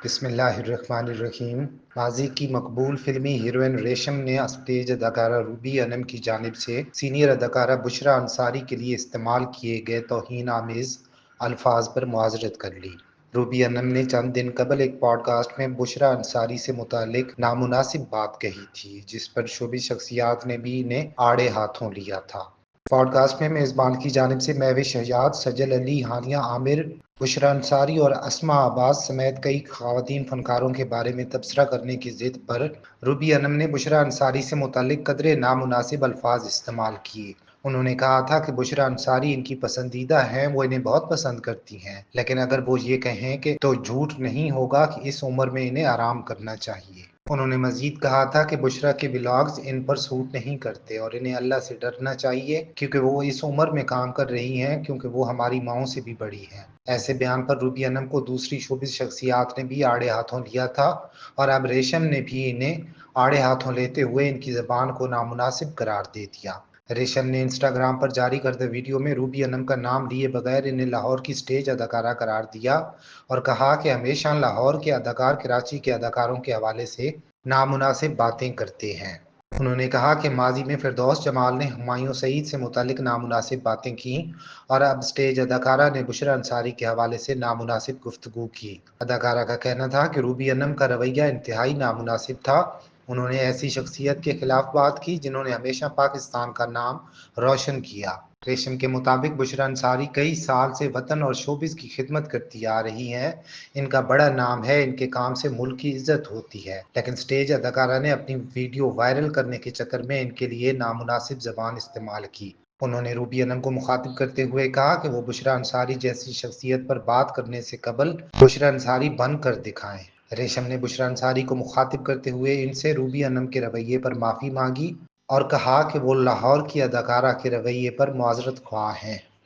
بسم اللہ الرحمن الرحیم۔ ماضی کی مقبول فلمی ہیروئن ریشم نے اسٹیج اداکارہ روبی انم کی جانب سے سینئر اداکارہ بشریٰ انصاری کے لیے استعمال کیے گئے توہین آمیز الفاظ پر معذرت کر لی۔ روبی انم نے چند دن قبل ایک پوڈ کاسٹ میں بشریٰ انصاری سے متعلق نامناسب بات کہی تھی، جس پر شوبز شخصیات نے بھی انہیں آڑے ہاتھوں لیا تھا۔ پوڈ کاسٹ میں میزبان کی جانب سے مہوش حیات، سجل علی، ہانیہ عامر، بشریٰ انصاری اور اسماء عباس سمیت کئی خواتین فنکاروں کے بارے میں تبصرہ کرنے کی ضد پر روبی انم نے بشریٰ انصاری سے متعلق قدرے نامناسب الفاظ استعمال کیے۔ انہوں نے کہا تھا کہ بشریٰ انصاری ان کی پسندیدہ ہیں، وہ انہیں بہت پسند کرتی ہیں، لیکن اگر وہ یہ کہیں کہ تو جھوٹ نہیں ہوگا کہ اس عمر میں انہیں آرام کرنا چاہیے۔ انہوں نے مزید کہا تھا کہ بشریٰ کے ولاگز ان پر سوٹ نہیں کرتے اور انہیں اللہ سے ڈرنا چاہیے کیونکہ وہ اس عمر میں کام کر رہی ہیں، کیونکہ وہ ہماری ماؤں سے بھی بڑی ہیں۔ ایسے بیان پر روبی انم کو دوسری شوبز شخصیات نے بھی آڑے ہاتھوں لیا تھا اور اب ریشم نے بھی انہیں آڑے ہاتھوں لیتے ہوئے ان کی زبان کو نامناسب قرار دے دیا۔ ریشم نے انسٹاگرام پر جاری کردہ ویڈیو میں روبی انم کا نام لیے بغیر انہیں لاہور کی سٹیج اداکارہ قرار دیا اور کہا کہ ہمیشہ لاہور کے اداکار کراچی کے اداکاروں کے حوالے سے نامناسب باتیں کرتے ہیں۔ انہوں نے کہا کہ ماضی میں فردوس جمال نے ہمایوں سعید سے متعلق نامناسب باتیں کیں اور اب سٹیج اداکارہ نے بشریٰ انصاری کے حوالے سے نامناسب گفتگو کی۔ اداکارہ کا کہنا تھا کہ روبی انم کا رویہ انتہائی نامناسب تھا۔ انہوں نے ایسی شخصیت کے خلاف بات کی جنہوں نے ہمیشہ پاکستان کا نام روشن کیا۔ ریشم کے مطابق بشریٰ انصاری کئی سال سے وطن اور شوبز کی خدمت کرتی آ رہی ہیں۔ ان کا بڑا نام ہے، ان کے کام سے ملک کی عزت ہوتی ہے، لیکن سٹیج اداکارہ نے اپنی ویڈیو وائرل کرنے کے چکر میں ان کے لیے نامناسب زبان استعمال کی۔ انہوں نے روبی انم کو مخاطب کرتے ہوئے کہا کہ وہ بشریٰ انصاری جیسی شخصیت پر بات کرنے سے قبل بشریٰ انصاری بن کر دکھائیں۔ ریشم نے بشریٰ انصاری کو مخاطب کرتے ہوئے ان سے روبی انم کے رویے پر معافی مانگی اور کہا کہ وہ لاہور کی اداکارہ کے رویے پر معذرت خواہ ہیں۔